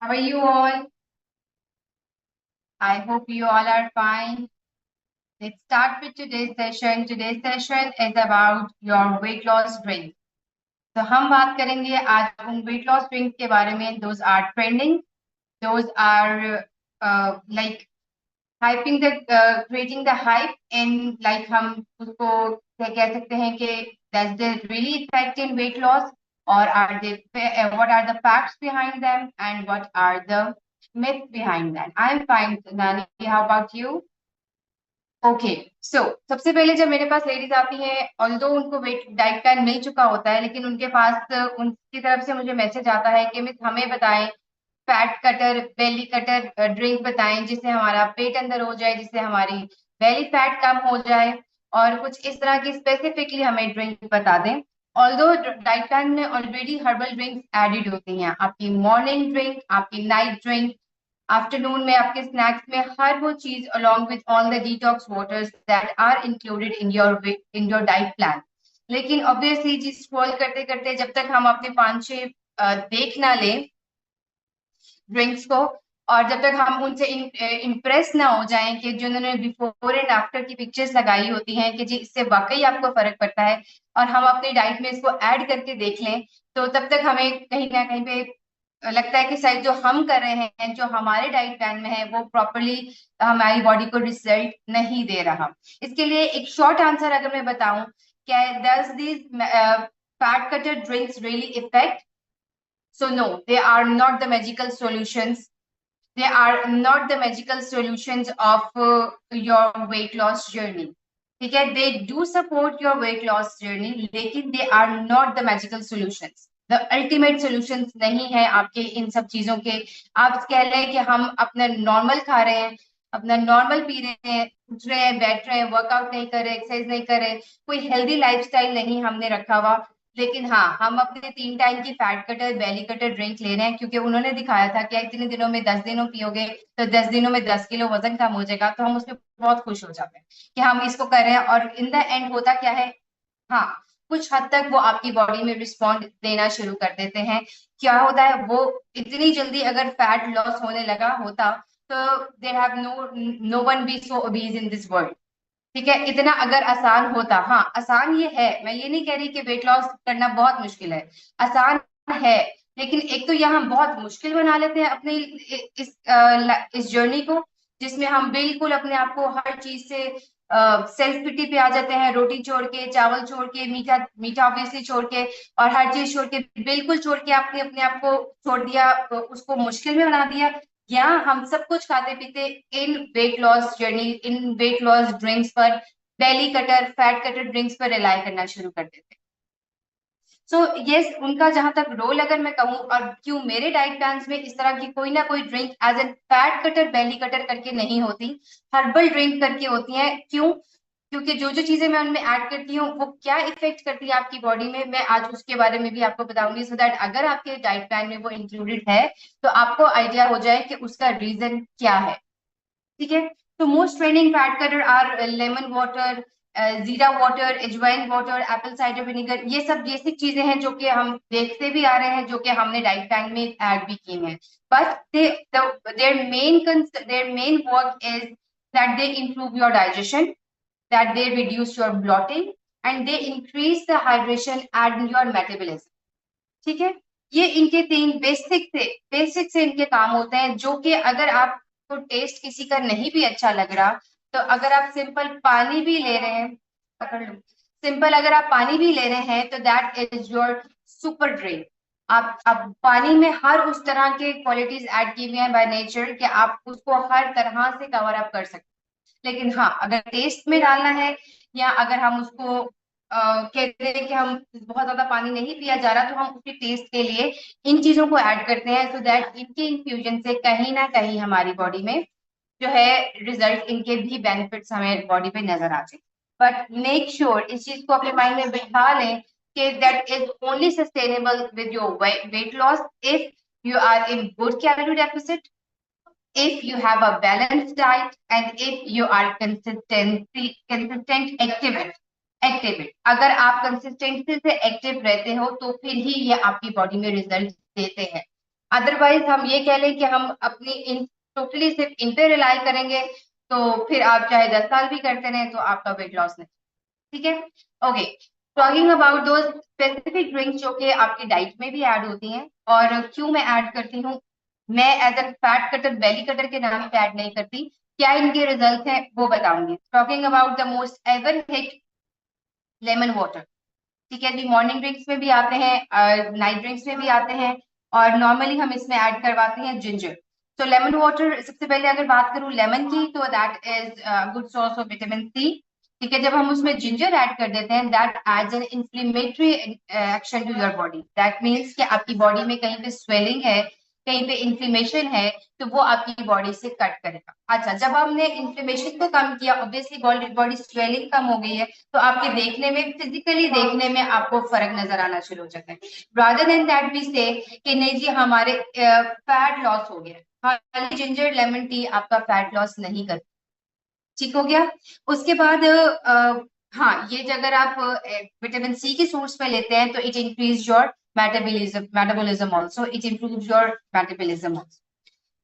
How are you all? I hope you all are fine. Let's start with today's session. Today's session is about your weight loss drink. तो हम बात करेंगे आज उन weight loss drinks के बारे में. Those are trending. Those are like hyping the creating the hype and like हम उसको कह सकते हैं कि does they really effect in weight loss or are they what are the facts behind them and what are the myths behind that? I'm fine, Nani. How about you? Okay so सबसे पहले जब मेरे पास ladies आती हैं although उनको wait diet plan मिल चुका होता है लेकिन उनके पास उनकी तरफ से मुझे मैसेज आता है कि मिस हमें बताएं fat cutter belly cutter drink बताएं जिससे हमारा पेट अंदर हो जाए जिससे हमारी बेली फैट कम हो जाए और कुछ इस तरह की स्पेसिफिकली हमें ड्रिंक बता दें. ऑल्दो डाइट प्लान में ऑलरेडी हर्बल ड्रिंक्स एडिड होती हैं. आपकी मॉर्निंग ड्रिंक आपकी नाइट ड्रिंक आफ्टरनून में आपके स्नैक्स में हर वो चीज along with all the detox waters that are included in your diet plan. लेकिन ऑब्वियसली जी स्क्रॉल करते करते जब तक हम अपने 5-6 देख ना लें ड्रिंक्स को और जब तक हम उनसे इम्प्रेस ना हो जाएं कि जिन्होंने बिफोर एंड आफ्टर की पिक्चर्स लगाई होती हैं कि जी इससे वाकई आपको फर्क पड़ता है और हम अपनी डाइट में इसको ऐड करके देख लें तो तब तक हमें कहीं ना कहीं पे लगता है कि शायद जो हम कर रहे हैं जो हमारे डाइट प्लान में है वो प्रॉपरली हमारी बॉडी को रिजल्ट नहीं दे रहा. इसके लिए एक शॉर्ट आंसर अगर मैं बताऊं क्या does this fat cutter drinks really effect. So no, they are not the magical solutions. They are not the magical solutions of your weight loss journey. ठीक है, they do support your weight loss journey, लेकिन they are not the magical solutions. The ultimate solutions नहीं है आपके इन सब चीजों के. आप कह रहे हैं कि हम अपना नॉर्मल खा रहे हैं अपना नॉर्मल पी रहे हैं उठ रहे हैं बैठ रहे हैं वर्कआउट नहीं कर रहे एक्सरसाइज नहीं कर रहे कोई हेल्दी लाइफस्टाइल नहीं हमने रखा हुआ लेकिन हाँ हम अपने 3 टाइम की fat cutter belly cutter drink ले रहे हैं क्योंकि उन्होंने दिखाया था कि इतने दिनों में 10 दिनों पियोगे तो 10 दिनों में 10 किलो वजन कम हो जाएगा तो हम उसमें बहुत खुश हो जाते हैं कि हम इसको कर रहे हैं और इन द एंड होता क्या है. हाँ कुछ हद तक वो आपकी बॉडी में रिस्पॉन्ड देना शुरू कर देते हैं. क्या होता है वो इतनी जल्दी अगर फैट लॉस होने लगा होता तो they have no one be so obese in this world. ठीक है इतना अगर आसान होता. हाँ आसान ये है मैं ये नहीं कह रही कि वेट लॉस करना बहुत मुश्किल है आसान है लेकिन एक तो यहाँ बहुत मुश्किल बना लेते हैं अपने इस जर्नी को जिसमें हम बिल्कुल अपने आप को हर चीज से सेल्फ पिटी पे आ जाते हैं. रोटी छोड़ के चावल छोड़ के मीठा मीठा ऑब्वियसली छोड़ के और हर चीज छोड़ के बिल्कुल छोड़ के आपने अपने आप को छोड़ दिया उसको मुश्किल में बना दिया. यहाँ हम सब कुछ खाते पीते इन वेट लॉस जर्नी इन वेट लॉस ड्रिंक्स पर belly cutter fat cutter drinks पर रिलाई करना शुरू कर देते. सो यस उनका जहां तक रोल अगर मैं कहूँ और क्यों मेरे डाइट प्लान्स में इस तरह की कोई ना कोई drink as an fat cutter belly cutter करके नहीं होती हर्बल ड्रिंक करके होती हैं. क्यों क्योंकि जो जो चीजें मैं उनमें ऐड करती हूँ वो क्या इफेक्ट करती है आपकी बॉडी में मैं आज उसके बारे में भी आपको बताऊंगी सो दैट अगर आपके डाइट प्लान में वो इंक्लूडेड है तो आपको आइडिया हो जाए कि उसका रीजन क्या है. ठीक है तो most trending fat cutter are lemon water जीरा वाटर एजवाइन वाटर एप्पल साइडर विनेगर. ये सब बेसिक चीजें हैं जो कि हम देखते भी आ रहे हैं जो कि हमने डाइट प्लान में ऐड भी की हैं but their main work is that they improve your digestion that they reduce your bloating and they increase the hydration and your metabolism. ठीक है ये इनके 3 बेसिक से इनके काम होते हैं जो कि अगर आपको टेस्ट किसी का नहीं भी अच्छा लग रहा तो अगर आप सिंपल पानी भी ले रहे हैं पकड़ लो सिंपल अगर आप पानी भी ले रहे हैं तो that is your super drink. आप अब पानी में हर उस तरह के क्वालिटीज ऐड की हुई हैं बाय नेचर कि आप उसको हर तरह से कवर अप कर सकते. लेकिन हाँ अगर टेस्ट में डालना है या अगर हम उसको कहते हैं कि हम बहुत ज्यादा पानी नहीं पिया जा रहा तो हम उसके टेस्ट के लिए इन चीजों को ऐड करते हैं सो दैट इनके इन्फ्यूजन से कहीं ना कहीं हमारी बॉडी में जो है रिजल्ट इनके भी बेनिफिट्स हमें बॉडी पे नजर आ जाए. बट मेक श्योर इस चीज को अपने माइंड में बिठा लें कि that is only sustainable with your weight loss if you are in good calorie deficit if you have a balanced diet and if you are consistent active अगर आप कंसिस्टेंसी से एक्टिव रहते हो तो फिर ही ये आपकी बॉडी में रिजल्ट देते हैं. अदरवाइज हम ये कह लें कि हम अपनी इन टोटली सिर्फ इन पे रिलाई करेंगे, तो फिर आप चाहे 10 साल भी करते रहें तो आपका वेट लॉस नहीं। ठीक है। ओके, टॉकिंग अबाउट दो स्पेसिफिक ड्रिंक्स जो कि आपकी डाइट में भी ऐड होती हैं, और क्यों मैं ऐड करती हूँ, मैं as a fat cutter, belly cutter के नाम पे ऐड नहीं करती, क्या इनके रिजल्ट हैं वो बताऊंगी। Talking about the most ever hit lemon water. ठीक है जी, मॉर्निंग ड्रिंक्स में भी आते हैं, नाइट ड्रिंक्स में भी आते हैं, और नॉर्मली हम इसमें ऐड करवाते हैं जिंजर। तो लेमन वाटर, सबसे पहले अगर बात करूं लेमन की, तो that is good source of vitamin C. ठीक है, जब हम उसमें जिंजर ऐड कर देते हैं, that adds an inflammatory action to your body. That means कि आपकी बॉडी में कहीं पे स्वेलिंग है, कहीं पे इन्फ्लेमेशन है, तो वो आपकी बॉडी से कट करेगा। अच्छा, जब हमने इन्फ्लेमेशन को कम किया, ऑब्वियसली बॉडी स्वेलिंग कम हो गई है, तो आपके देखने में, फिजिकली देखने में आपको फर्क नजर आना शुरू हो जाता है। रादर देन दैट वी से कि नहीं जी हमारे फैट लॉस हो गया, खाली जिंजर लेमन टी आपका फैट लॉस नहीं करती। ठीक हो गया। उसके बाद हाँ, ये अगर आप विटामिन सी की सोर्स पे लेते हैं, तो it increase your metabolism also, it improve your metabolism also.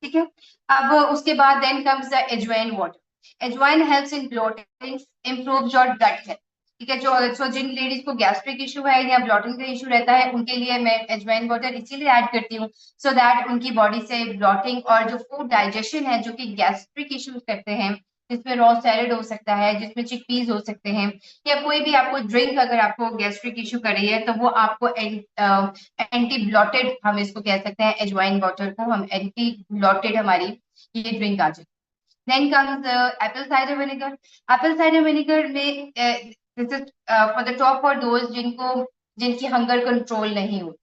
ठीक है। अब उसके बाद then comes the ajwain water. Ajwain helps in bloating, improve your gut health. ठीक है, जो जिन लेडीज को गैस्ट्रिक इशू है या ब्लॉटिंग का इशू रहता है, उनके लिए मैं एजवाइन वाटर इसीलिए ऐड करती हूँ, सो दैट उनकी बॉडी से ब्लॉटिंग और जो फूड डाइजेशन है, जो कि गैस्ट्रिक इश्यूज करते हैं, जिसमें रॉ सैलेड हो सकता है, जिसमें चिकपीस हो सकते हैं, या कोई भी आपको ड्रिंक अगर आपको गैस्ट्रिक इशू कर रही है, तो वो आपको एंटी ब्लॉटेड, हम इसको कह सकते हैं, एजवाइन वाटर को हम एंटी ब्लॉटेड हमारी ये ड्रिंक आ जाए। Then comes apple cider vinegar. Apple cider vinegar में this is for the top for those जिनकी हंगर कंट्रोल नहीं होती,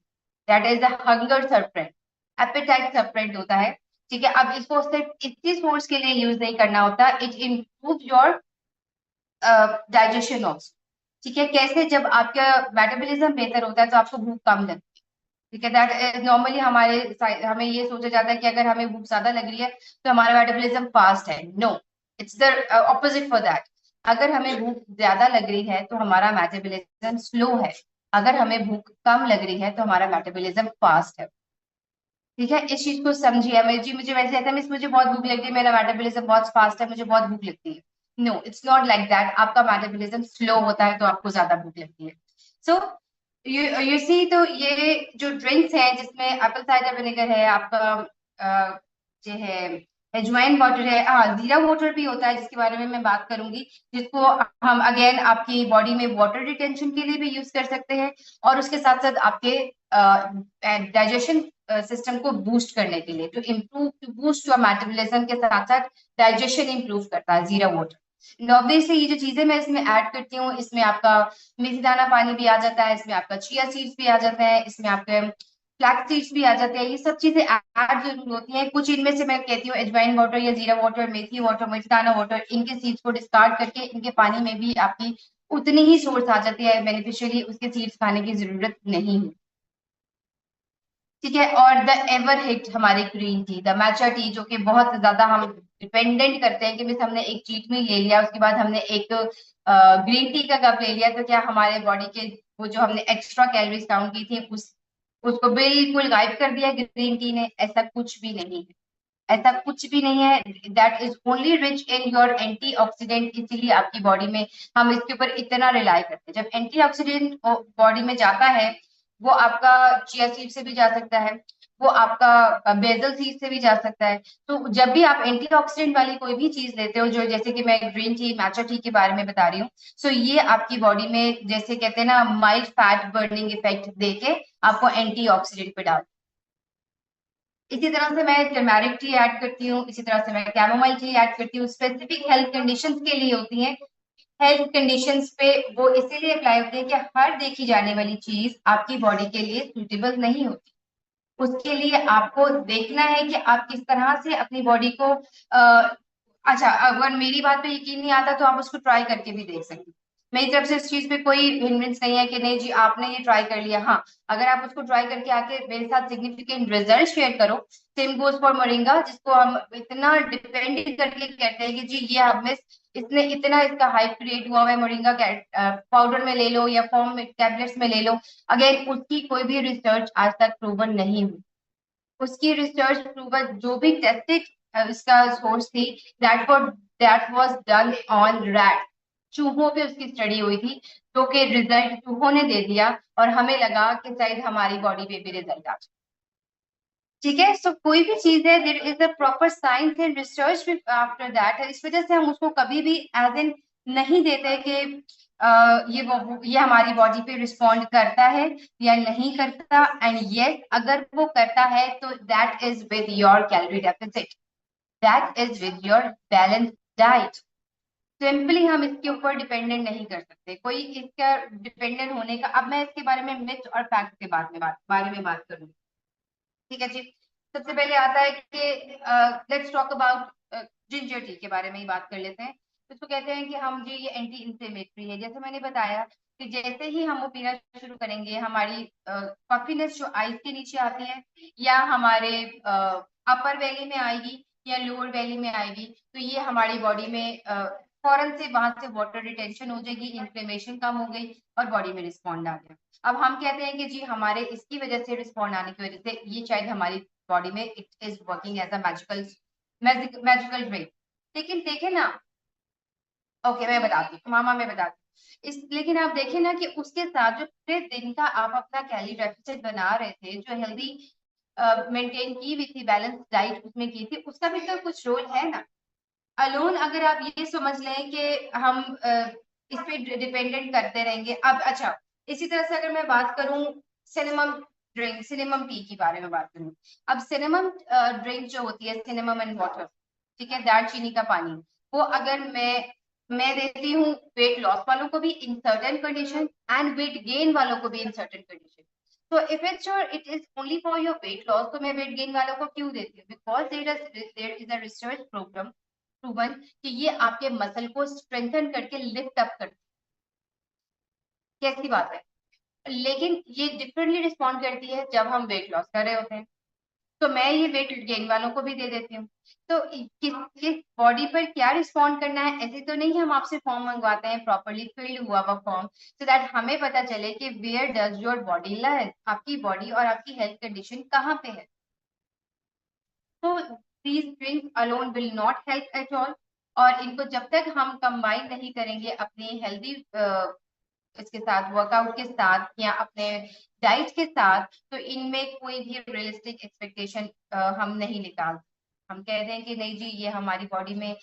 that is the hunger suppressant, appetite suppressant होता है। ठीक है, अब इसको सिर्फ इसी सोर्स के लिए यूज नहीं करना होता, it improve your digestion also. ठीक है, कैसे, जब आपका मेटाबॉलिज्म बेहतर होता है तो आपको भूख कम लगती है। ठीक है, दैट इज नॉर्मली हमें ये सोचा जाता है कि अगर हमें भूख ज्यादा लग रही है तो हमारा मेटाबॉलिज्म फास्ट है। No, it's the opposite for that. अगर हमें भूख ज्यादा लग रही है तो हमारा मेटाबॉलिज्म स्लो है, अगर हमें भूख कम लग रही है तो हमारा मेटाबॉलिज्म फास्ट है। ठीक है, इस चीज को समझिए। मैं जी, मुझे वैसे रहता है, मिस मुझे बहुत भूख लगती है, मेरा मेटाबॉलिज्म बहुत फास्ट है, मुझे बहुत भूख लगती है। No, it's not like that, आपका मेटाबॉलिज्म स्लो होता है तो आपको ज्यादा भूख लगती है। सो यू सी, तो ये जो ड्रिंक्स हैं जिसमें एप्पल साइडर विनेगर है आपका, जो है एजवाइन वाटर है, हाँ जीरा वाटर भी होता है जिसके बारे में मैं बात करूंगी, जिसको हम अगेन आपकी बॉडी में वाटर रिटेंशन के लिए भी यूज कर सकते हैं, और उसके साथ साथ आपके डाइजेशन सिस्टम को बूस्ट करने के लिए, टू बूस्ट योर मेटाबॉलिज्म के साथ साथ डाइजेशन इंप्रूव करता है जीरा वाटर। ऑब्वियसली ये जो चीजें मैं इसमें ऐड करती हूँ, इसमें आपका मेथी दाना पानी भी आ जाता है, इसमें आपका चिया सीड्स भी आ जाते हैं, इसमें आपके फ्लैक्स सीड्स भी आ जाते हैं, ये सब चीजें ऐड जरूर होती हैं। कुछ इनमें से मैं कहती हूँ एजवाइन वाटर या जीरा वाटर, मेथी वाटर, मेथी दाना वाटर, इनके सीड्स को डिस्कार्ड करके इनके पानी में भी आपकी उतनी ही सोर्स आ जाती है बेनिफिशियली, उसके सीड्स खाने की जरूरत नहीं है। ठीक है, और द एवर हिट हमारे ग्रीन टी, द मैचा टी, जो कि बहुत ज्यादा हम डिपेंडेंट करते हैं कि मिस हमने एक चीट मील ले लिया, उसके बाद हमने एक ग्रीन टी का कप ले लिया, तो क्या हमारे बॉडी के वो जो हमने एक्स्ट्रा कैलोरीज काउंट की थी उसको बिल्कुल गायब कर दिया ग्रीन टी ने? ऐसा कुछ भी नहीं है, ऐसा कुछ भी नहीं है। That is only rich in your antioxidant, इसीलिए आपकी बॉडी में हम इसके ऊपर इतना रिलाई करते हैं। जब एंटीऑक्सीडेंट बॉडी में जाता है, वो आपका चिया सीड से भी जा सकता है, वो आपका बेजल सीड से भी जा सकता है। तो जब भी आप एंटीऑक्सीडेंट वाली कोई भी चीज लेते हो, जो जैसे कि मैं ग्रीन टी, मैचा टी के बारे में बता रही हूँ, सो ये आपकी बॉडी में, जैसे कहते हैं ना, माइल्ड फैट बर्निंग इफेक्ट देके आपको एंटीऑक्सीडेंट पे डाल। इसी तरह से मैं टर्मेरिक टी ऐड करती हूँ, इसी तरह से मैं कैमोमाइल टी ऐड करती हूँ, स्पेसिफिक हेल्थ कंडीशंस के लिए होती हैं। हेल्थ कंडीशंस पे वो इसीलिए अप्लाई होती है कि हर देखी जाने वाली चीज आपकी बॉडी के लिए सूटेबल नहीं होती। उसके लिए आपको देखना है कि आप किस तरह से अपनी बॉडी को अच्छा, अगर मेरी बात पे यकीन नहीं आता तो आप उसको ट्राई करके भी देख सकते हैं। मेरी तरफ से इस चीज पे कोई हिंड्रेंस नहीं है कि नहीं जी आपने ये ट्राई कर लिया। हाँ, अगर आप उसको ट्राई करके आके मेरे साथ सिग्निफिकेंट रिजल्ट शेयर करो। सेम गोज फॉर मोरिंगा, जिसको हम इतना डिपेंड करके कहते हैं कि जी ये हमें, इसने इतना इसका हाइप क्रिएट हुआ है, मोरिंगा पाउडर में ले लो या फॉर्म में टैबलेट्स में ले लो, अगेन उसकी कोई भी रिसर्च आज तक प्रूवन नहीं हुई। उसकी रिसर्च प्रूवर जो भी टेस्टेड उसका सोर्स थी, that was done on rat, चूहों पे उसकी स्टडी हुई थी, जो कि रिजल्ट चूहों ने दे दिया और हमें लगा कि शायद हमारी बॉडी पे भी रिजल्ट आ जाए। ठीक है, सो कोई भी चीज है, there is a proper science and research after that, इस वजह से हम उसको कभी भी एज इन नहीं देते कि ये हमारी बॉडी पे रिस्पॉन्ड करता है या नहीं करता। एंड यस, अगर वो करता है तो that is with your calorie deficit, that is with your balance diet. Simply हम इसके ऊपर डिपेंडेंट नहीं कर सकते, कोई इसका डिपेंडेंट होने का। अब मैं इसके बारे में मिथ और फैक्ट के बारे में बात करूंगी। ठीक है जी, सबसे पहले आता है कि let's talk about ginger tea के बारे में ही बात कर लेते हैं। तो इसको कहते हैं कि हम जी ये एंटी इंफ्लेमेटरी है। जैसे मैंने बताया कि जैसे ही हम वो पीना शुरू करेंगे, हमारी पफिनेस जो आइज के नीचे आती है या हमारे अपर वैली में आएगी या लोअर वैली में आएगी, तो ये हमारी बॉडी में फौरन से वहां से वाटर रिटेंशन हो जाएगी, इन्फ्लेमेशन कम हो गई और बॉडी में रिस्पॉन्ड आ गया। अब हम कहते हैं कि जी हमारे इसकी वजह से रिस्पॉन्ड आने की वजह से ये शायद हमारी बॉडी में it is working as a magical drink. लेकिन देखे ना, ओके मैं बताती हूँ मामा, मैं बताती हूँ इस, लेकिन आप देखें ना कि उसके साथ जो पूरे दिन का आप अपना कैलोरी डेफिसिट बना रहे थे, जो हेल्दी मेंटेन की हुई थी, बैलेंस डाइट उसमें की थी, उसका भी तो कुछ रोल है ना। अलोन अगर आप ये समझ लें कि हम इस पे डिपेंडेंट करते रहेंगे। अब अच्छा, इसी तरह से अगर मैं बात करूं सिनेमम टी के बारे में बात करूं। अब सिनेमम ड्रिंक जो होती है, सिनेमम एंड वाटर, ठीक है, दालचीनी का पानी, वो अगर मैं देती हूँ वेट लॉस वालों को भी in certain condition and weight gain वालों को भी इन सर्टेन कंडीशन। तो if it is only for your weight loss, तो मैं वेट गेन वालों को क्यों देती हूँ? Because there is a research program proven कि ये आपके मसल को स्ट्रेंथन करके लिफ्ट अप करती है। कैसी बात है? लेकिन ये डिफरेंटली रिस्पॉन्ड करती है जब हम वेट लॉस कर रहे होते हैं। तो मैं ये वेट गेन वालों को भी दे देती हूँ। तो किस बॉडी पर क्या रिस्पॉन्ड करना है, ऐसे तो नहीं हम आपसे फॉर्म मंगवाते हैं, प्रॉपरली फिल्ड हुआ हुआ फॉर्म, सो दैट हमें पता चले कि where does your body lies, आपकी बॉडी और आपकी हेल्थ कंडीशन कहाँ पे है। तो these drinks alone will not help at all। और इनको जब तक हम कंबाइन नहीं करेंगे अपनी हेल्दी इसके साथ, वर्कआउट के साथ या अपने डाइट के साथ, तो इनमें कोई भी रियलिस्टिक एक्सपेक्टेशन हम नहीं निकाल। हम कह दें कि नहीं जी ये हमारी बॉडी में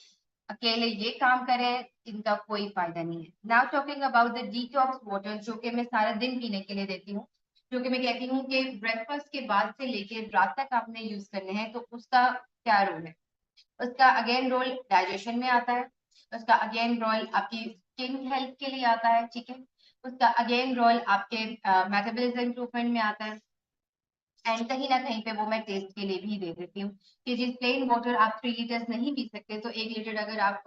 अकेले ये काम करें, इनका कोई फायदा नहीं है। Now talking about the detox water, जो कि मैं सारा दिन पीने के लिए देती हूँ, जो कि मैं कहती हूँ कि ब्रेकफास्ट के बाद से लेके रात तक आपने यूज करने हैं, तो उसका क्या रोल है? उसका अगेन रोल डाइजेशन में आता है, उसका अगेन रोल आपकी स्किन हेल्थ के लिए आता है, ठीक है, उसका अगेन रोल आपके मेटाबॉलिज्म इंप्रूवमेंट में आता है। एंड कहीं ना कहीं पे वो मैं टेस्ट के लिए भी दे देती हूँ कि जिस प्लेन वाटर आप 3 लीटर्स नहीं पी सकते, तो 1 लीटर अगर आप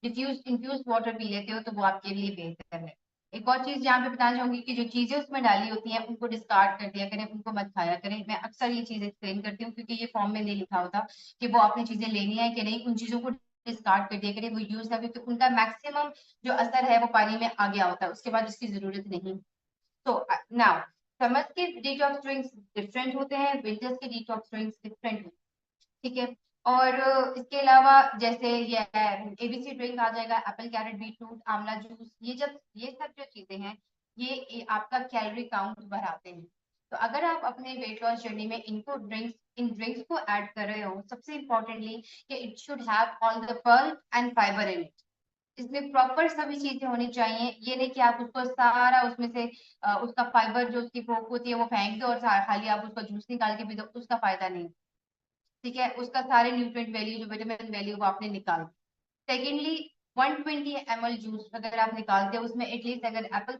डिफ्यूज इन्फ्यूज वाटर पी लेते हो तो वो आपके लिए बेहतर है। एक और चीज यहाँ पे बताना चाहूंगी कि जो चीजें उसमें डाली होती हैं उनको डिस्कार्ड कर दिया करें, उनको मत खाया करें। मैं अक्सर ये चीज एक्सप्लेन करती हूँ क्योंकि ये फॉर्म में नहीं लिखा होता कि वो आपने चीजें लेनी है कि नहीं, उन चीजों को डिस्कार्ड कर दिया करें, वो यूज ना, क्योंकि उनका मैक्सिमम जो असर है वो पानी में आ गया होता है, उसके बाद उसकी जरूरत नहीं। तो नाउ समर्स के डिटॉक्स ड्रिंक्स डिफरेंट होते हैं, विंटर्स के डिटॉक्स ड्रिंक्स डिफरेंट होते हैं, ठीक है। और इसके अलावा जैसे ये एबीसी ड्रिंक आ जाएगा, एप्पल कैरेट बीटरूट आंवला जूस, ये सब जो चीजें हैं, ये आपका कैलोरी काउंट बढ़ाते हैं। तो अगर आप अपने वेट लॉस जर्नी में इन ड्रिंक्स को ऐड कर रहे हो, सबसे इंपॉर्टेंटली कि it should have all the pulp and fibre in it. इसमें प्रॉपर सभी चीजें होनी चाहिए। ये नहीं कि आप उसको सारा उसमें से उसका फाइबर जो उसकी भूख होती है वो फेंक दो और खाली आप उसका जूस निकाल के पी दो, उसका फायदा नहीं। ठीक है, उसका सारे न्यूट्रिएंट वैल्यू जो विटामिन वैल्यू वो आपने निकाल। सेकेंडली 120 ml जूस अगर आप निकालते हो, उसमें एटलीस्ट अगर एप्पल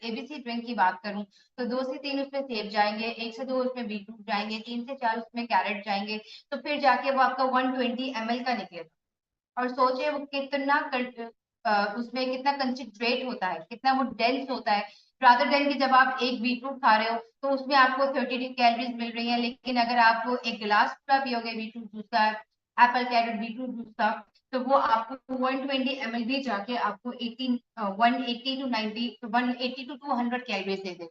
एबीसी ड्रिंक की बात करूं तो 2 से 3 उसमें सेब जाएंगे, 1 से 2 उसमें बीटरूट जाएंगे, 3 से 4 उसमें कैरेट जाएंगे, तो फिर जाके वो आपका 120 ml का निकलेगा। और सोचिए वो कितना उसमें कितना कंसिड्रेट होता है, कितना वो डेंस होता है, रादर देन कि जब आप एक बीटरूट खा रहे हो तो उसमें आपको 32 कैलोरीज मिल रही है, लेकिन अगर आप एक गिलास पूरा पियोगे बीटरूट जूस का, एप्पल कैरेट बीटरूट जूस का, तो वो आपको 120 ml भी जाके आपको 180 टू 200 कैलोरीज दे देगा।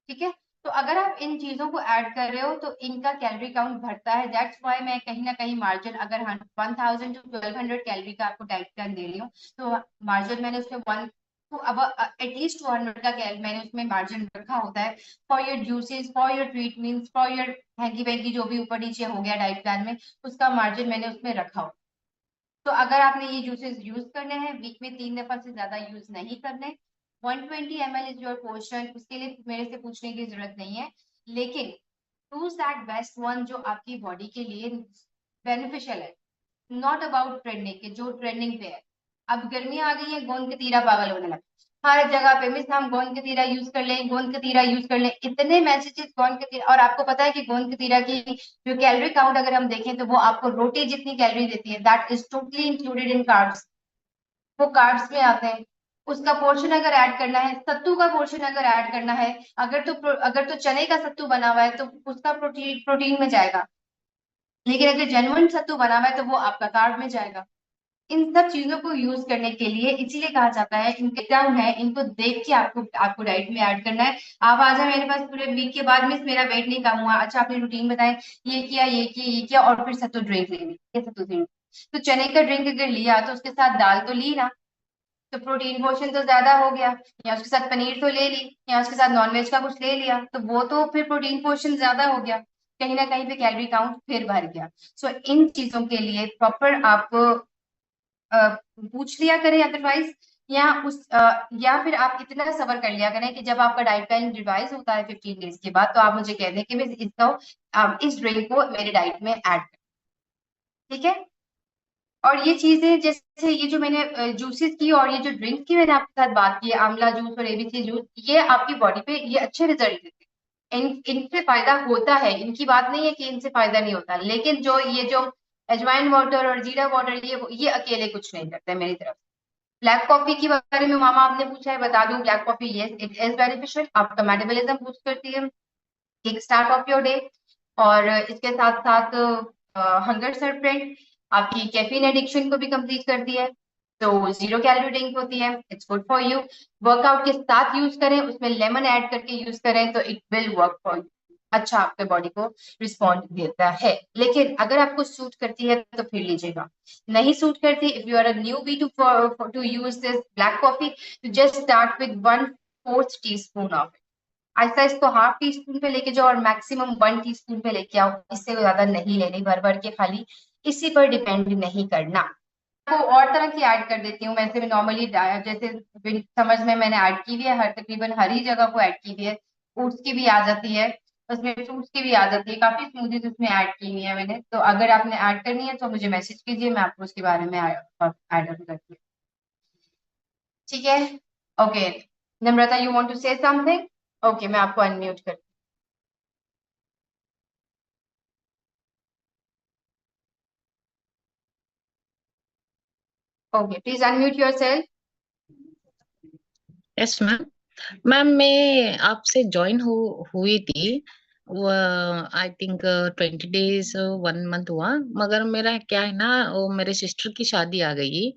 ठीक है, तो अगर आप इन चीजों को ऐड कर रहे हो तो इनका कैलोरी काउंट बढ़ता है। दैट्स वाई मैं कहीं ना कहीं मार्जिन अगर 1000 टू 1200 कैलोरी का आपको डाइट प्लान दे रही हूँ, तो मार्जिन मैंने उसमें वन तो अब एटलीस्ट 200 का मैंने उसमें मार्जिन रखा होता है for your juices, for your treat means, for your हैंगी वैगी जो भी ऊपर नीचे हो गया डाइट प्लान में, उसका मार्जिन मैंने उसमें रखा हो। तो अगर आपने ये जूसेस यूज करने हैं, वीक में 3 दफा से ज्यादा यूज नहीं करने, 120 ml इज योर पोर्शन, उसके लिए मेरे से पूछने की जरूरत नहीं है। लेकिन चूज दैट बेस्ट वन जो आपकी बॉडी के लिए बेनिफिशियल है, नॉट अबाउट ट्रेंडिंग के जो ट्रेंडिंग पे है। अब गर्मी आ गई है, गोंद कतीरा पागल होने लगा हर जगह पे, मिस हम गोंद कतीरा यूज कर लें, गोंद कतीरा यूज कर लें, इतने मैसेजेस गोंद कतीरा। और आपको पता है कि गोंद कतीरा की जो कैलोरी काउंट अगर हम देखें तो वो आपको रोटी जितनी कैलोरी देती है, that is totally included in carbs, वो कार्ब्स में आते हैं। उसका पोर्शन अगर ऐड करना है, सत्तू का पोर्शन अगर ऐड करना है, अगर तो चने का सत्तू बना हुआ है तो उसका प्रोटीन प्रोटीन में जाएगा, लेकिन अगर जेन्युइन सत्तू बना हुआ है तो वो आपका कार्ब में जाएगा। इन सब चीजों को यूज करने के लिए इसीलिए कहा जाता है इनके डाउन है, इनको देख के आपको आपको डाइट में ऐड करना है। आप आ जाए मेरे पास पूरे वीक के बाद, मिस मेरा वेट नहीं कम हुआ, अच्छा आपने रूटीन बताए, ये किया ये किया ये किया, और फिर सत्तू ड्रिंक ले ली, ये सत्तू ड्रिंक, तो चने का ड्रिंक अगर लिया तो उसके साथ दाल तो ली ना, तो प्रोटीन पोर्शन तो ज्यादा हो गया, या उसके साथ पनीर तो ले ली, या उसके साथ नॉनवेज का कुछ ले लिया, तो वो तो फिर प्रोटीन पोर्शन ज्यादा हो गया, कहीं ना कहीं पे कैलोरी काउंट फिर बढ़ गया। सो इन चीजों के लिए प्रॉपर आप पूछ लिया करें अदरवाइज, या फिर आप इतना सबर कर लिया करें कि जब आपका डाइट प्लान रिवाइज होता है 15 डेज के बाद, तो आप मुझे कह दें कि मैं इस ड्रिंक को मेरे डाइट में ऐड कर, ठीक है। और ये चीजें जैसे ये जो मैंने जूसेस की और ये जो ड्रिंक्स की मैंने आपके साथ बात की, आंवला जूस और एबीसी जूस, ये आपकी बॉडी पे ये अच्छे रिजल्ट देते हैं, इनसे फायदा होता है, इनकी बात नहीं है कि इनसे फायदा नहीं होता, लेकिन जो ये जो अजवाइन वाटर और जीरा वाटर, ये अकेले कुछ नहीं करते मेरी तरफ। ब्लैक कॉफी के बारे में मामा आपने पूछा है, बता दूं, black coffee yes it is beneficial, आपका मेटाबॉलिज्म बूस्ट करती है, kick start of your day, और इसके साथ साथ हंगर सरप्रेंट, आपकी कैफीन एडिक्शन को भी कंप्लीट करती है, तो 0 कैलोरी ड्रिंक होती है, it's good for you. Workout के साथ यूज करें, उसमें लेमन ऐड करके यूज करें तो it will work for you, अच्छा आपके बॉडी को रिस्पॉन्ड देता है। लेकिन अगर आपको सूट करती है तो फिर लीजिएगा, नहीं सूट करती, if you are a newbie to use this black coffee, just start with 1/4 teaspoon of, ऐसा इसको हाफ टी स्पून पे लेके जाओ और मैक्सिमम 1 टीस्पून पे लेके आओ, इससे ज्यादा नहीं लेनी, भर भर के खाली इसी पर डिपेंड नहीं करना। आपको और तरह की ऐड कर देती हूँ, वैसे भी नॉर्मली जैसे समझ में मैंने ऐड की हुई है, हर तकरीबन हर ही जगह को ऐड की हुई है, फ्रूट्स की भी आ जाती है, उसमें फ्रूट्स की भी आ जाती है, काफी स्मूदीज उसमें ऐड की हुई है मैंने, तो अगर आपने ऐड करनी है तो मुझे मैसेज कीजिए, मैं आपको उसके बारे में ऐड करती हूँ, ठीक है। Okay, Namrata you want to say something? Okay, मैं आपको अनम्यूट कर, okay please unmute yourself. Yes ma'am. Ma'am मैं आपसे ज्वाइन हुई थी, वो आई थिंक 20 डेज 1 मंथ हुआ, मगर मेरा क्या है ना, वो मेरे सिस्टर की शादी आ गई,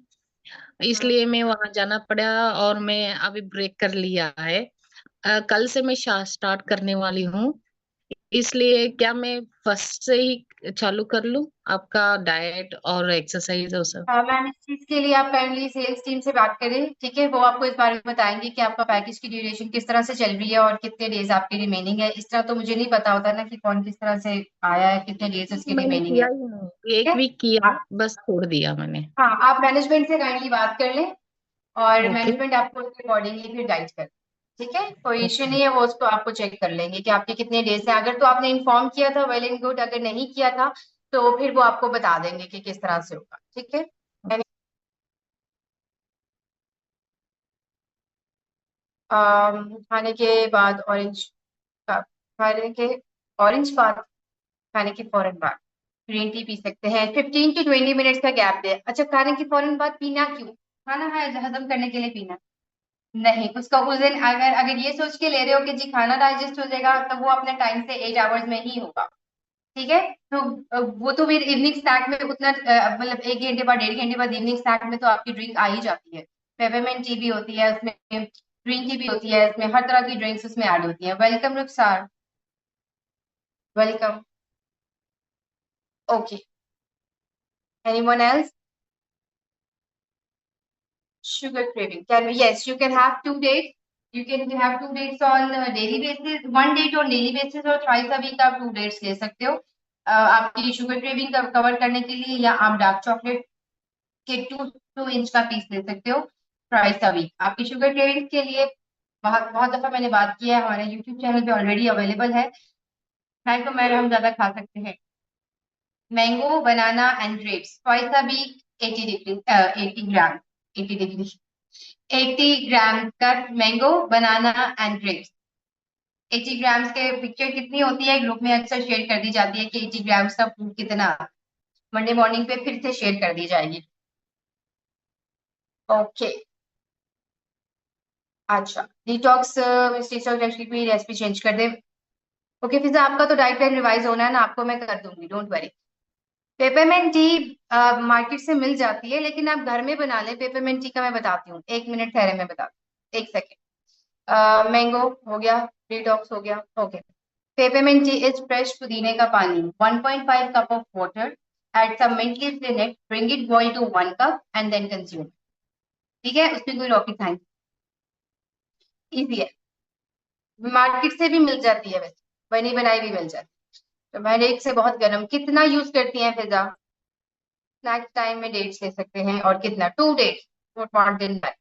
इसलिए मैं वहां जाना पड़ा और मैं अभी ब्रेक कर लिया है। कल से मैं स्टार्ट करने वाली हूँ, इसलिए क्या मैं फर्स्ट से ही चालू कर लूँ आपका डाइट और एक्सरसाइज और सब? हाँ मैम, इस चीज के लिए आप काइंडली सेल्स टीम से बात करें, ठीक है, वो आपको इस बारे में बताएंगे कि आपका पैकेज की ड्यूरेशन किस तरह से चल रही है और कितने डेज आपके रिमेनिंग है। इस तरह तो मुझे नहीं पता होता ना कि कौन किस तरह से आया है, कितने डेज उसके मैंने रिमेनिंग है, किया ही नहीं, ठीक एक है। वीक किया, आप, बस छोड़ दिया मैंने। हाँ आप मैनेजमेंट से काइंडली बात कर लें और ओके। मैनेजमेंट आपको उसके अकॉर्डिंगली फिर गाइड कर, ठीक है, कोई इश्यू ओके। नहीं है, वो उसको आपको चेक कर लेंगे कि आपके कितने डेज हैं। अगर तो आपने इन्फॉर्म किया था वेल एंड गुड, अगर नहीं किया था तो फिर वो आपको बता देंगे कि किस तरह से होगा, ठीक है। खाने के बाद ऑरेंज, खाने के ऑरेंज बाद, खाने के फौरन बाद ग्रीन टी पी सकते हैं, 15 to 20 मिनट्स का गैप दे। अच्छा, खाने के फौरन बाद पीना क्यों? खाना है हजम करने के लिए पीना नहीं, उसका उस दिन अगर अगर ये सोच के ले रहे हो कि जी खाना डाइजेस्ट हो जाएगा, तो वो अपने टाइम से 8 आवर्स में ही होगा, ठीक है। तो वो तो फिर इवनिंग स्नैक में उतना मतलब 1 घंटे बाद 1.5 घंटे बाद इवनिंग स्नैक में तो आपकी ड्रिंक आ ही जाती है, पेपरमेंट टी भी होती है उसमें, ग्रीन टी भी होती है, इसमें हर तरह की ड्रिंक्स उसमें ऐड होती है। Welcome Rukhsar. Welcome. Okay, anyone else? Sugar craving. Can we? Yes, you can have 2 dates. You can have 2 dates on daily basis, 1 date on daily basis और thrice a week आप 2 dates ले सकते हो। आपकी sugar craving cover करने के लिए, या आप डार्क चॉकलेट के 2 इंच का पीस ले सकते हो थ्राइस अ वीक। आपकी शुगर क्रेविंग के लिए बहुत बहुत दफा मैंने बात किया है, हमारे यूट्यूब चैनल पे ऑलरेडी अवेलेबल है। तो मैं हम ज्यादा खा सकते हैं। Mango, banana and grapes twice a week 80 degree 80 gram 80 degree 80 gram का mango, banana and grapes. 80 grams के पिक्चर कितनी होती है ग्रुप में अक्सर शेयर कर दी जाती है कि 80 ग्राम्स का फूड कितना, मंडे मॉर्निंग पे फिर से शेयर कर दी जाएगी। ओके, अच्छा, डिटॉक्स रेसिपी चेंज कर दे। ओके फिजा, आपका तो डाइट प्लान रिवाइज होना है ना, आपको मैं कर दूंगी, don't worry. Peppermint T market से मिल जाती है, लेकिन आप घर में बना लें। पेपरमेंट टी का मैं बताती हूँ, 1 मिनट ठहरे मैं बताती हूँ, 1 सेकेंड। मैंगो हो गया, डिटॉक्स हो गया, okay. Peppermint tea is fresh पुदीने का पानी, 1.5 cup of water, add some mint leaves in it, bring it boil to 1 cup and then consume. ठीक है, उसमें कोई रॉकेट साइंस, इजी है। मार्केट से भी मिल जाती है वैसे, बनी बनाई भी मिल जाती है। तो मैंने एक से बहुत गर्म, कितना यूज करती हैं फिजा? स्नैक्स टाइम में डेट्स ले सकते हैं, और कितना? 2 डेट्स, नॉट दिन बाय।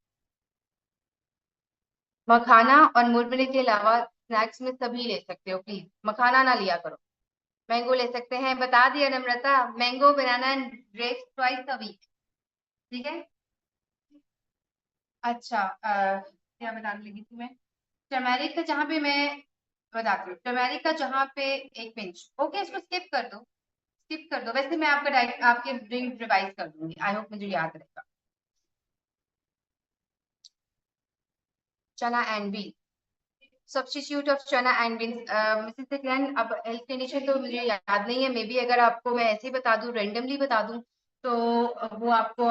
मखाना और मुरमुरे के अलावा स्नैक्स में सभी ले सकते हो, प्लीज मखाना ना लिया करो। मैंगो ले सकते हैं, बता दिया Namrata, mango, banana and grapes twice a week. ठीक है, अच्छा क्या बताने लगी थी मैं? टर्मेरिक का जहाँ पे मैं बताती हूँ, टर्मेरिक का जहाँ पे 1 पिंच, ओके इसको स्किप कर दो, स्किप कर दो। वैसे मैं आपका डाइट, आपके ड्रिंक रिवाइज कर दूंगी, आई होप मुझे याद रहेगा। चना एंड बीन, सब्स्टिट्यूट ऑफ चना एंड बीन्स। मिसेस सेकंड, अब हेल्थ कंडीशन तो मुझे याद नहीं है, मे बी अगर आपको मैं ऐसे ही बता दूं, रेंडमली बता दूं, तो वो आपको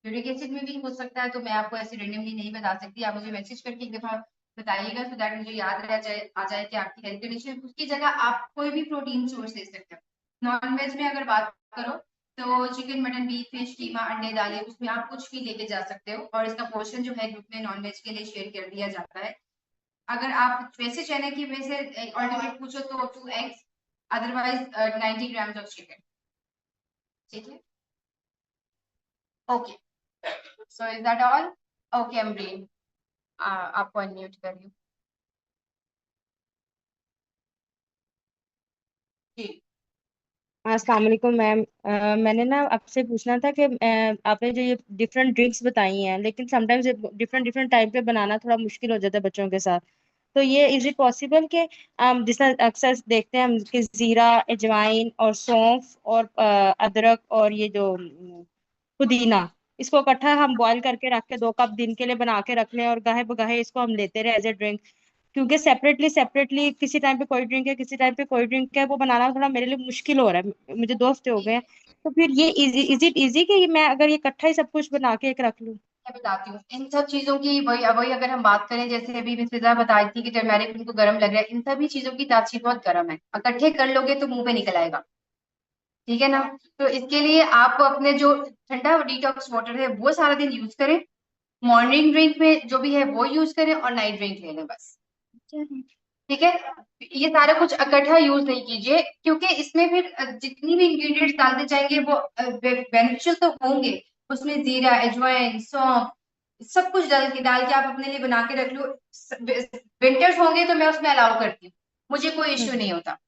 यूरिक एसिड में भी हो सकता है, तो मैं आपको ऐसे रेंडमली नहीं बता सकती। आप मुझे मैसेज करके एक दफा बताइएगा, सो दैट मुझे याद रह जाए, आ जाए कि आपकी हेल्थ कंडीशन। उसकी जगह आप कोई भी प्रोटीन सोर्स ले सकते हो। नॉन वेज में अगर बात करो तो चिकन, मटन, बीफ, फिश, कीमा, अंडे, दालें, उसमें आप कुछ भी लेके जा सकते हो, और इसका पोर्शन जो है ग्रुप में नॉन वेज के लिए शेयर कर दिया जाता है। अगर आप वैसे चने की में से अल्टरनेट पूछो तो 2 eggs, otherwise 90 grams of chicken. ठीक है, okay, so is that all? Okay Amreen, आपको अनम्यूट कर रही हूँ जी। अस्सलाम वालेकुम मैम। मैंने ना आपसे पूछना था कि आपने जो ये डिफरेंट ड्रिंक्स बताई हैं, लेकिन समटाइम्स डिफरेंट डिफरेंट टाइम पे बनाना थोड़ा मुश्किल हो जाता है बच्चों के साथ। तो ये इज इट पॉसिबल कि जिस तरह अक्सर देखते हैं हम कि जीरा, अजवाइन और सौंफ और अदरक और ये जो पुदीना, इसको इकट्ठा हम बॉईल करके रख के 2 कप दिन के लिए बना के रख लें, और गाहे बगाहे इसको हम लेते रहे एज ए ड्रिंक। क्योंकि सेपरेटली सेपरेटली किसी टाइम पे कोई ड्रिंक है, किसी टाइम पे कोई ड्रिंक है, वो बनाना थोड़ा मेरे लिए मुश्किल हो रहा है, मुझे 2 हफ्ते हो गए हैं। तो फिर ये इज इट इजी कि मैं अगर ये इकट्ठा ही सब कुछ बना के एक रख लूं? मैं बताती हूँ इन सब चीजों की, वही वही अगर हम बात करें, जैसे अभी मिस फिजा बताई थी कि टर्मेरिक उनको गर्म लग रहा है, इन सभी चीजों की तासीर बहुत गर्म है, इकट्ठे कर लोगे तो मुंह पे निकल आएगा। ठीक है ना? तो इसके लिए आप अपने जो ठंडा डिटॉक्स वाटर है वो सारा दिन यूज करें, मॉर्निंग ड्रिंक में जो भी है वो यूज करें, और नाइट ड्रिंक ले लें बस। ठीक है, ये सारा कुछ इकट्ठा यूज नहीं कीजिए, क्योंकि इसमें फिर जितनी भी इंग्रेडिएंट्स डालते जाएंगे वो बेनिफिशियल तो होंगे। उसमें जीरा, अजवाइन, सौंफ, सब कुछ डाल के आप अपने लिए बना के रख लो। विंटर्स होंगे तो मैं उसमें अलाउ करती हूँ, मुझे कोई इश्यू नहीं होता,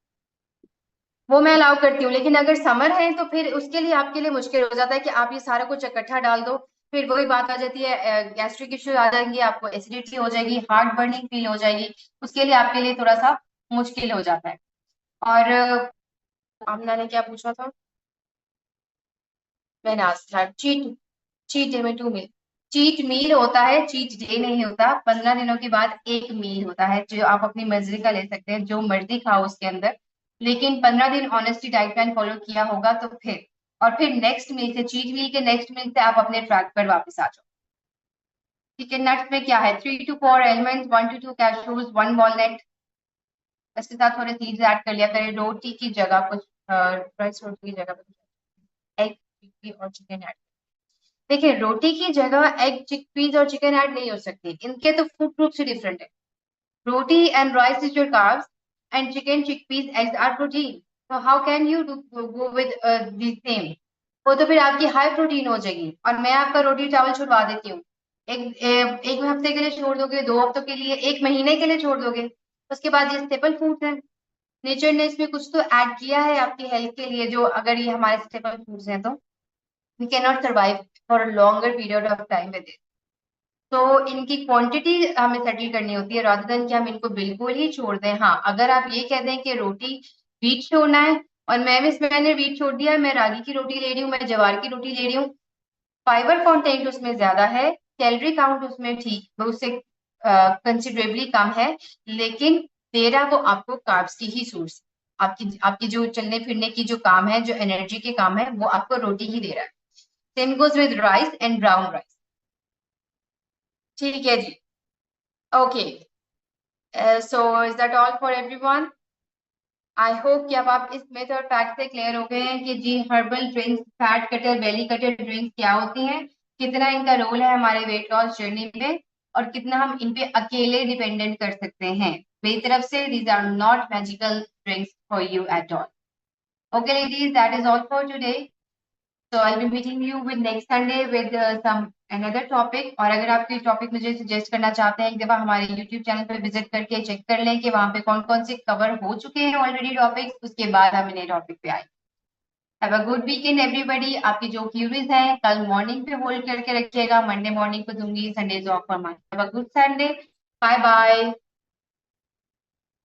वो मैं अलाउ करती हूँ। लेकिन अगर समर है तो फिर उसके लिए आपके लिए मुश्किल हो जाता है कि आप ये सारा कुछ इकट्ठा डाल दो, फिर वही बात आ जाती है, गैस्ट्रिक इश्यू आ जाएंगे, आपको एसिडिटी हो जाएगी, हार्ट बर्निंग फील हो जाएगी, उसके लिए आपके लिए थोड़ा सा मुश्किल हो जाता है। और आमना ने क्या पूछा था? मैंने आज था चीट, चीट डे में 2 मील, चीट मील होता है, चीट डे नहीं होता। 15 दिनों के बाद एक मील होता है, जो आप अपनी मर्जी का ले सकते हैं, जो मर्जी खाओ उसके अंदर। लेकिन 15 दिन ऑनेस्टली डाइट प्लान फॉलो किया होगा तो फिर, और फिर नेक्स्ट मील से, चीट मील के नेक्स्ट मील से आप अपने ट्रैक पर वापस आ जाओ। ठीक है, नट्स में क्या है? 3 to 4 almonds, 1 to 2 cashews, 1 walnut, इसके साथ थोड़े सीड्स ऐड कर लिया करें। रोटी की जगह कुछ राइस, रोटी की जगह कुछ एग, चिकपी और चिकन ऐड। देखिए, रोटी की जगह एग, चिकपीज और चिकन ऐड नहीं हो सकती, इनके तो फूड ग्रुप से डिफरेंट है। Roti and rice is your carbs and chicken, chickpeas, eggs are protein. तो how can you go with the same? वो तो फिर आपकी हाई प्रोटीन हो जाएगी। और मैं आपका रोटी चावल छुड़वा देती हूँ, एक हफ्ते के लिए छोड़ दोगे, 2 हफ्तों के लिए, 1 महीने के लिए छोड़ दोगे, उसके बाद ये स्टेपल फूड्स हैं। नेचर ने इसमें कुछ तो ऐड किया है आपकी हेल्थ के लिए, जो अगर ये हमारे स्टेपल फूड्स हैं तो we cannot survive for a longer period of time with it. तो इनकी क्वांटिटी हमें सेटल करनी होती है, रादर देन कि हम इनको बिल्कुल ही छोड़ दें। हाँ, अगर आप ये कह दें कि रोटी, व्हीट छोड़ना है, और मैंने व्हीट छोड़ दिया, मैं रागी की रोटी ले रही हूँ, मैं ज्वार की रोटी ले रही हूँ, फाइबर कंटेंट उसमें ज्यादा है, कैलोरी काउंट उसमें ठीक उससे कंसिडरेबली कम है, लेकिन दे रहा वो आपको कार्ब्स की ही सोर्स। आपकी आपकी जो चलने फिरने की जो काम है, जो एनर्जी के काम है, वो आपको रोटी ही दे रहा है। Same goes with rice and brown rice. ठीक है जी, okay. So is that all for everyone? I hope कि अब आप इस मेथड और फैक्ट से क्लियर हो गए हैं कि जी herbal drinks, fat cutter, belly cutter drinks क्या होती हैं, कितना इनका रोल है हमारे वेट लॉस जर्नी में, और कितना हम इन पे अकेले डिपेंडेंट कर सकते हैं। मेरी तरफ से these are not magical drinks for you at all. Okay ladies, that is all for today. So I'll be meeting you with next Sunday with some another topic. और अगर आप कोई टॉपिक मुझे सजेस्ट करना चाहते हैं, एक दफा हमारे YouTube चैनल पर विजिट करके चेक कर लें कि वहां पे कौन कौन से कवर हो चुके हैं ऑलरेडी टॉपिक्स, उसके बाद हम नए टॉपिक पे आए। Have a good weekend everybody. आपकी जो क्यूरीज हैं कल मॉर्निंग पे होल्ड करके रखिएगा, मंडे मॉर्निंग को दूंगी, Sundays off for my. Have a good Sunday, bye bye.